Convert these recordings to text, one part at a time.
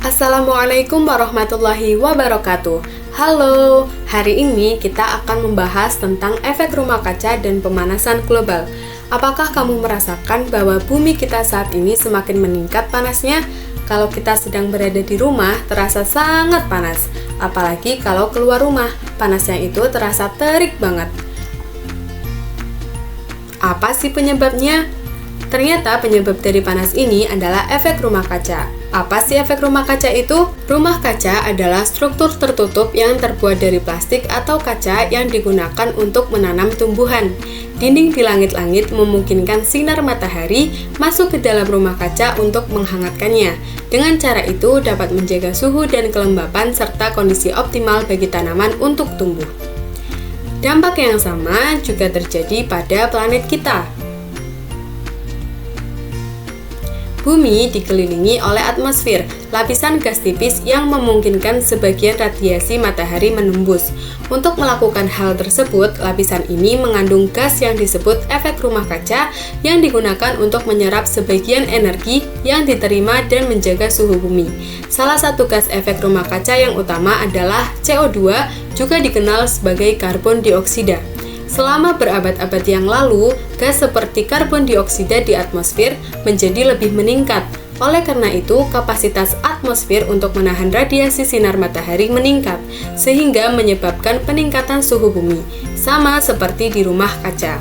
Assalamualaikum warahmatullahi wabarakatuh. Halo, hari ini kita akan membahas tentang efek rumah kaca dan pemanasan global. Apakah kamu merasakan bahwa bumi kita saat ini semakin meningkat panasnya? Kalau kita sedang berada di rumah, terasa sangat panas. Apalagi kalau keluar rumah, panasnya itu terasa terik banget. Apa sih penyebabnya? Ternyata penyebab dari panas ini adalah efek rumah kaca. Apa sih efek rumah kaca itu? Rumah kaca adalah struktur tertutup yang terbuat dari plastik atau kaca yang digunakan untuk menanam tumbuhan. Dinding di langit-langit memungkinkan sinar matahari masuk ke dalam rumah kaca untuk menghangatkannya. Dengan cara itu dapat menjaga suhu dan kelembapan serta kondisi optimal bagi tanaman untuk tumbuh. Dampak yang sama juga terjadi pada planet kita. Bumi dikelilingi oleh atmosfer, lapisan gas tipis yang memungkinkan sebagian radiasi matahari menembus. Untuk melakukan hal tersebut, lapisan ini mengandung gas yang disebut efek rumah kaca yang digunakan untuk menyerap sebagian energi yang diterima dan menjaga suhu bumi. Salah satu gas efek rumah kaca yang utama adalah CO2, juga dikenal sebagai karbon dioksida. Selama berabad-abad yang lalu, gas seperti karbon dioksida di atmosfer menjadi lebih meningkat. Oleh karena itu, kapasitas atmosfer untuk menahan radiasi sinar matahari meningkat, sehingga menyebabkan peningkatan suhu bumi, sama seperti di rumah kaca.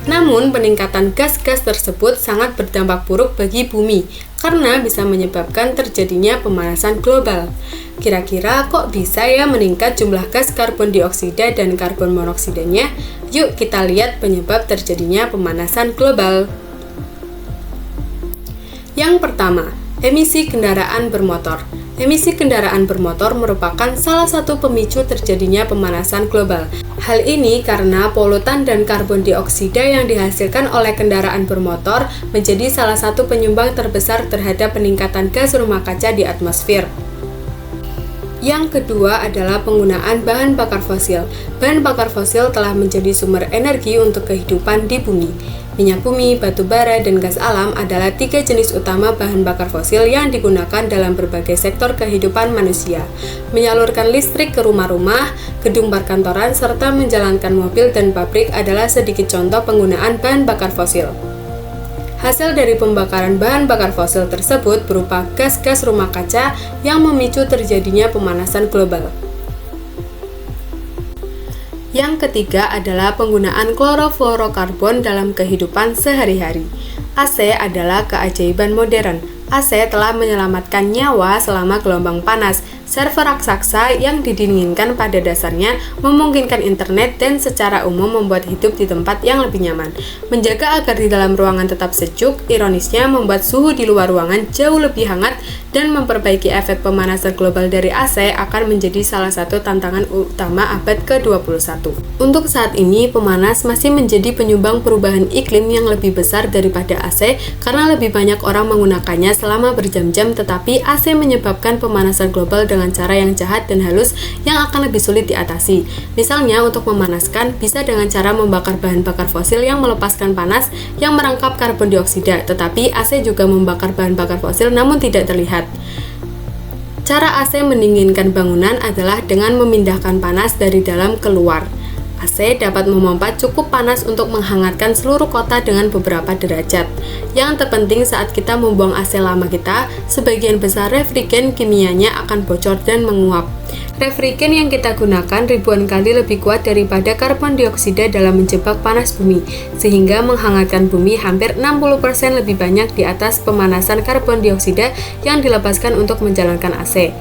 Namun, peningkatan gas-gas tersebut sangat berdampak buruk bagi bumi, karena bisa menyebabkan terjadinya pemanasan global. Kira-kira kok bisa ya meningkat jumlah gas karbon dioksida dan karbon monoksidanya? Yuk kita lihat penyebab terjadinya pemanasan global. Yang pertama, emisi kendaraan bermotor. Emisi kendaraan bermotor merupakan salah satu pemicu terjadinya pemanasan global. Hal ini karena polutan dan karbon dioksida yang dihasilkan oleh kendaraan bermotor menjadi salah satu penyumbang terbesar terhadap peningkatan gas rumah kaca di atmosfer. Yang kedua adalah penggunaan bahan bakar fosil. Bahan bakar fosil telah menjadi sumber energi untuk kehidupan di bumi. Minyak bumi, batu bara, dan gas alam adalah 3 jenis utama bahan bakar fosil yang digunakan dalam berbagai sektor kehidupan manusia. Menyalurkan listrik ke rumah-rumah, gedung perkantoran, serta menjalankan mobil dan pabrik adalah sedikit contoh penggunaan bahan bakar fosil. Hasil dari pembakaran bahan bakar fosil tersebut berupa gas-gas rumah kaca yang memicu terjadinya pemanasan global. Yang ketiga adalah penggunaan klorofluorokarbon dalam kehidupan sehari-hari. AC adalah keajaiban modern. AC telah menyelamatkan nyawa selama gelombang panas. Server raksasa yang didinginkan pada dasarnya memungkinkan internet dan secara umum membuat hidup di tempat yang lebih nyaman. Menjaga agar di dalam ruangan tetap sejuk, ironisnya membuat suhu di luar ruangan jauh lebih hangat dan memperbaiki efek pemanasan global dari AC akan menjadi salah satu tantangan utama abad ke-21. Untuk saat ini, pemanas masih menjadi penyumbang perubahan iklim yang lebih besar daripada AC karena lebih banyak orang menggunakannya selama berjam-jam, tetapi AC menyebabkan pemanasan global dengan cara yang jahat dan halus yang akan lebih sulit diatasi. Misalnya, untuk memanaskan bisa dengan cara membakar bahan bakar fosil yang melepaskan panas yang merangkap karbon dioksida, tetapi AC juga membakar bahan bakar fosil namun tidak terlihat. Cara AC mendinginkan bangunan adalah dengan memindahkan panas dari dalam keluar. AC dapat memompa cukup panas untuk menghangatkan seluruh kota dengan beberapa derajat. Yang terpenting saat kita membuang AC lama kita, sebagian besar refrigen kimianya akan bocor dan menguap. Refrigen yang kita gunakan ribuan kali lebih kuat daripada karbon dioksida dalam menjebak panas bumi, sehingga menghangatkan bumi hampir 60% lebih banyak di atas pemanasan karbon dioksida yang dilepaskan untuk menjalankan AC.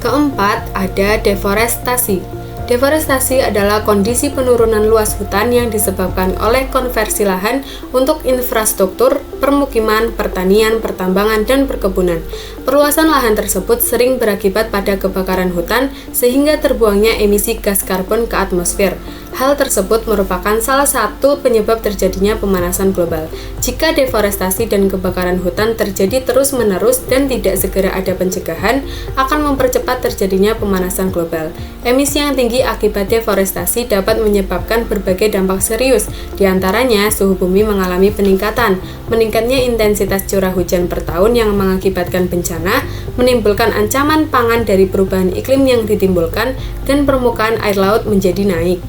Keempat, ada deforestasi. Deforestasi adalah kondisi penurunan luas hutan yang disebabkan oleh konversi lahan untuk infrastruktur, permukiman, pertanian, pertambangan, dan perkebunan. Perluasan lahan tersebut sering berakibat pada kebakaran hutan sehingga terbuangnya emisi gas karbon ke atmosfer. Hal tersebut merupakan salah satu penyebab terjadinya pemanasan global. Jika deforestasi dan kebakaran hutan terjadi terus-menerus dan tidak segera ada pencegahan, akan mempercepat terjadinya pemanasan global. Emisi yang tinggi akibat deforestasi dapat menyebabkan berbagai dampak serius, diantaranya suhu bumi mengalami peningkatan, meningkatnya intensitas curah hujan per tahun yang mengakibatkan bencana, menimbulkan ancaman pangan dari perubahan iklim yang ditimbulkan, dan permukaan air laut menjadi naik.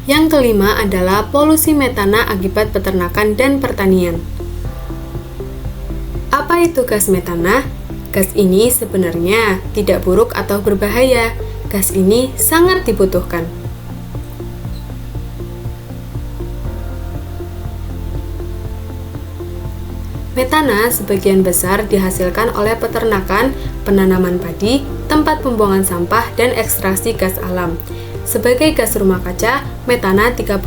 Yang kelima adalah polusi metana akibat peternakan dan pertanian. Apa itu gas metana? Gas ini sebenarnya tidak buruk atau berbahaya. Gas ini sangat dibutuhkan. Metana sebagian besar dihasilkan oleh peternakan, penanaman padi, tempat pembuangan sampah, dan ekstraksi gas alam. Sebagai gas rumah kaca, metana 34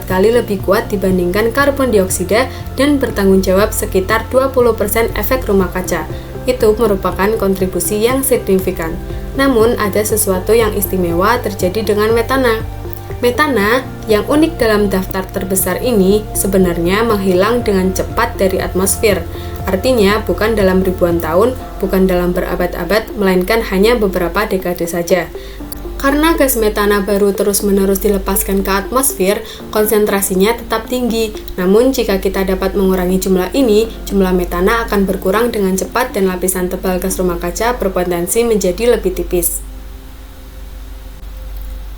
kali lebih kuat dibandingkan karbon dioksida dan bertanggung jawab sekitar 20% efek rumah kaca. Itu merupakan kontribusi yang signifikan. Namun, ada sesuatu yang istimewa terjadi dengan metana. Metana yang unik dalam daftar terbesar ini sebenarnya menghilang dengan cepat dari atmosfer. Artinya, bukan dalam ribuan tahun, bukan dalam berabad-abad, melainkan hanya beberapa dekade saja. Karena gas metana baru terus-menerus dilepaskan ke atmosfer, konsentrasinya tetap tinggi. Namun, jika kita dapat mengurangi jumlah ini, jumlah metana akan berkurang dengan cepat dan lapisan tebal gas rumah kaca berpotensi menjadi lebih tipis.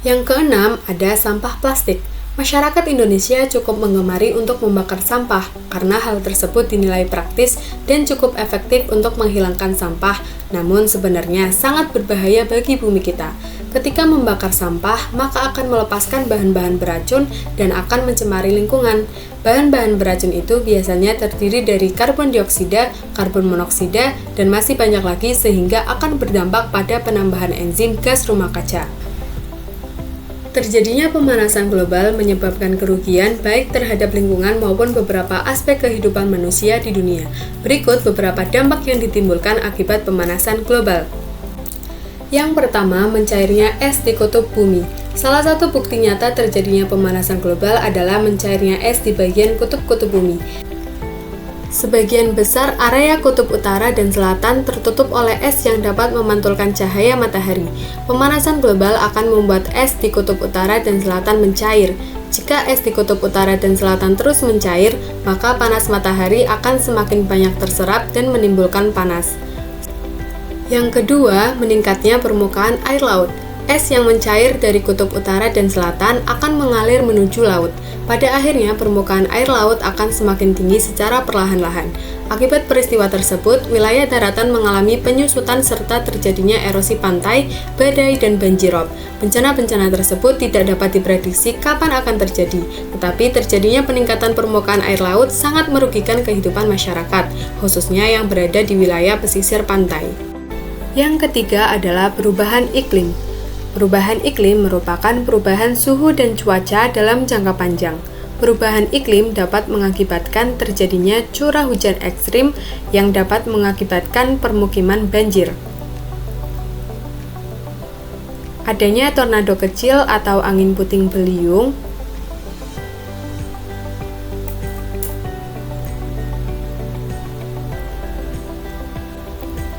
Yang keenam, ada sampah plastik. Masyarakat Indonesia cukup menggemari untuk membakar sampah karena hal tersebut dinilai praktis dan cukup efektif untuk menghilangkan sampah, namun sebenarnya sangat berbahaya bagi bumi kita. Ketika membakar sampah, maka akan melepaskan bahan-bahan beracun dan akan mencemari lingkungan. Bahan-bahan beracun itu biasanya terdiri dari karbon dioksida, karbon monoksida, dan masih banyak lagi sehingga akan berdampak pada penambahan enzim gas rumah kaca. Terjadinya pemanasan global menyebabkan kerugian baik terhadap lingkungan maupun beberapa aspek kehidupan manusia di dunia. Berikut beberapa dampak yang ditimbulkan akibat pemanasan global. Yang pertama, mencairnya es di kutub bumi. Salah satu bukti nyata terjadinya pemanasan global adalah mencairnya es di bagian kutub-kutub bumi. Sebagian besar area kutub utara dan selatan tertutup oleh es yang dapat memantulkan cahaya matahari. Pemanasan global akan membuat es di kutub utara dan selatan mencair. Jika es di kutub utara dan selatan terus mencair, maka panas matahari akan semakin banyak terserap dan menimbulkan panas. Yang kedua, meningkatnya permukaan air laut. Es yang mencair dari kutub utara dan selatan akan mengalir menuju laut. Pada akhirnya, permukaan air laut akan semakin tinggi secara perlahan-lahan. Akibat peristiwa tersebut, wilayah daratan mengalami penyusutan serta terjadinya erosi pantai, badai, dan banjirop. Bencana-bencana tersebut tidak dapat diprediksi kapan akan terjadi, tetapi terjadinya peningkatan permukaan air laut sangat merugikan kehidupan masyarakat, khususnya yang berada di wilayah pesisir pantai. Yang ketiga adalah perubahan iklim. Perubahan iklim merupakan perubahan suhu dan cuaca dalam jangka panjang. Perubahan iklim dapat mengakibatkan terjadinya curah hujan ekstrim yang dapat mengakibatkan permukiman banjir. Adanya tornado kecil atau angin puting beliung,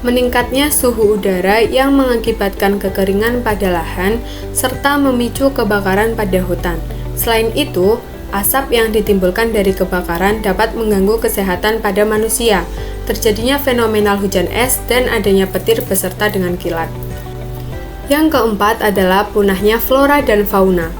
meningkatnya suhu udara yang mengakibatkan kekeringan pada lahan, serta memicu kebakaran pada hutan. Selain itu, asap yang ditimbulkan dari kebakaran dapat mengganggu kesehatan pada manusia. Terjadinya fenomenal hujan es dan adanya petir beserta dengan kilat. Yang keempat adalah punahnya flora dan fauna.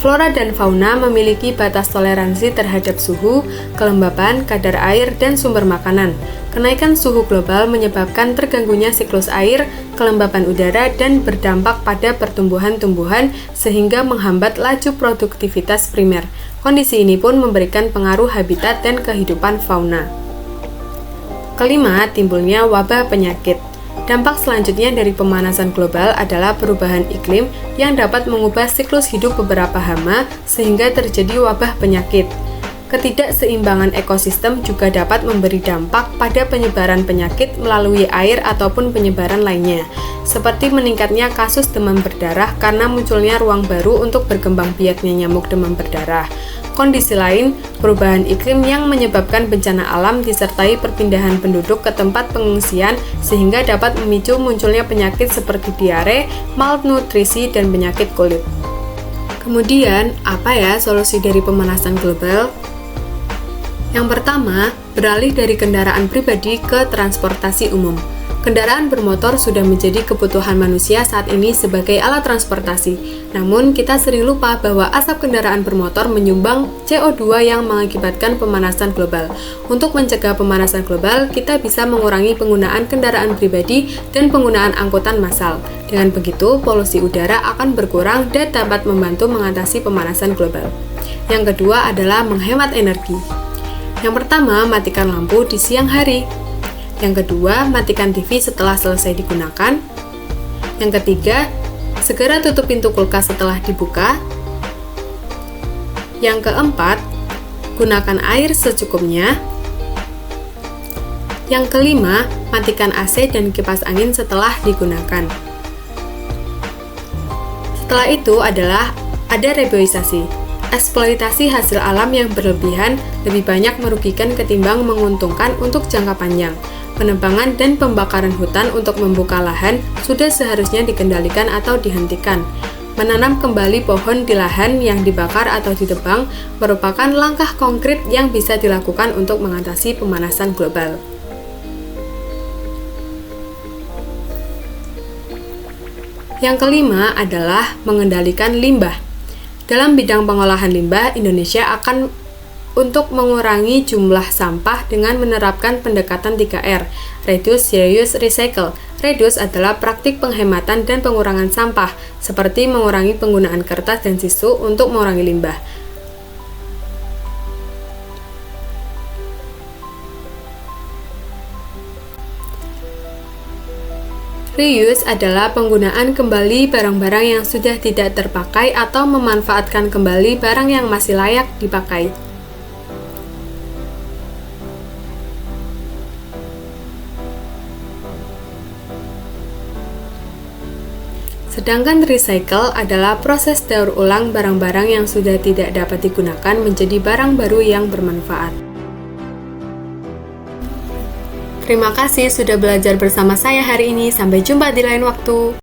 Flora dan fauna memiliki batas toleransi terhadap suhu, kelembapan, kadar air, dan sumber makanan. Kenaikan suhu global menyebabkan terganggunya siklus air, kelembapan udara, dan berdampak pada pertumbuhan tumbuhan sehingga menghambat laju produktivitas primer. Kondisi ini pun memberikan pengaruh habitat dan kehidupan fauna. Kelima, timbulnya wabah penyakit. Dampak selanjutnya dari pemanasan global adalah perubahan iklim yang dapat mengubah siklus hidup beberapa hama sehingga terjadi wabah penyakit. Ketidakseimbangan ekosistem juga dapat memberi dampak pada penyebaran penyakit melalui air ataupun penyebaran lainnya, seperti meningkatnya kasus demam berdarah karena munculnya ruang baru untuk berkembang biaknya nyamuk demam berdarah. Kondisi lain, perubahan iklim yang menyebabkan bencana alam disertai perpindahan penduduk ke tempat pengungsian sehingga dapat memicu munculnya penyakit seperti diare, malnutrisi, dan penyakit kulit. Kemudian, apa ya solusi dari pemanasan global? Yang pertama, beralih dari kendaraan pribadi ke transportasi umum. Kendaraan bermotor sudah menjadi kebutuhan manusia saat ini sebagai alat transportasi. Namun, kita sering lupa bahwa asap kendaraan bermotor menyumbang CO2 yang mengakibatkan pemanasan global. Untuk mencegah pemanasan global, kita bisa mengurangi penggunaan kendaraan pribadi dan penggunaan angkutan massal. Dengan begitu, polusi udara akan berkurang dan dapat membantu mengatasi pemanasan global. Yang kedua adalah menghemat energi. Yang pertama, matikan lampu di siang hari. Yang kedua, matikan TV setelah selesai digunakan. Yang ketiga, segera tutup pintu kulkas setelah dibuka. Yang keempat, gunakan air secukupnya. Yang kelima, matikan AC dan kipas angin setelah digunakan. Setelah itu adalah ada reboisasi. Eksploitasi hasil alam yang berlebihan lebih banyak merugikan ketimbang menguntungkan untuk jangka panjang. Penebangan dan pembakaran hutan untuk membuka lahan sudah seharusnya dikendalikan atau dihentikan. Menanam kembali pohon di lahan yang dibakar atau ditebang merupakan langkah konkret yang bisa dilakukan untuk mengatasi pemanasan global. Yang kelima adalah mengendalikan limbah. Dalam bidang pengolahan limbah, Indonesia akan untuk mengurangi jumlah sampah dengan menerapkan pendekatan 3R, Reduce, Reuse, Recycle. Reduce adalah praktik penghematan dan pengurangan sampah, seperti mengurangi penggunaan kertas dan tisu untuk mengurangi limbah. Reuse adalah penggunaan kembali barang-barang yang sudah tidak terpakai atau memanfaatkan kembali barang yang masih layak dipakai. Sedangkan recycle adalah proses daur ulang barang-barang yang sudah tidak dapat digunakan menjadi barang baru yang bermanfaat. Terima kasih sudah belajar bersama saya hari ini. Sampai jumpa di lain waktu.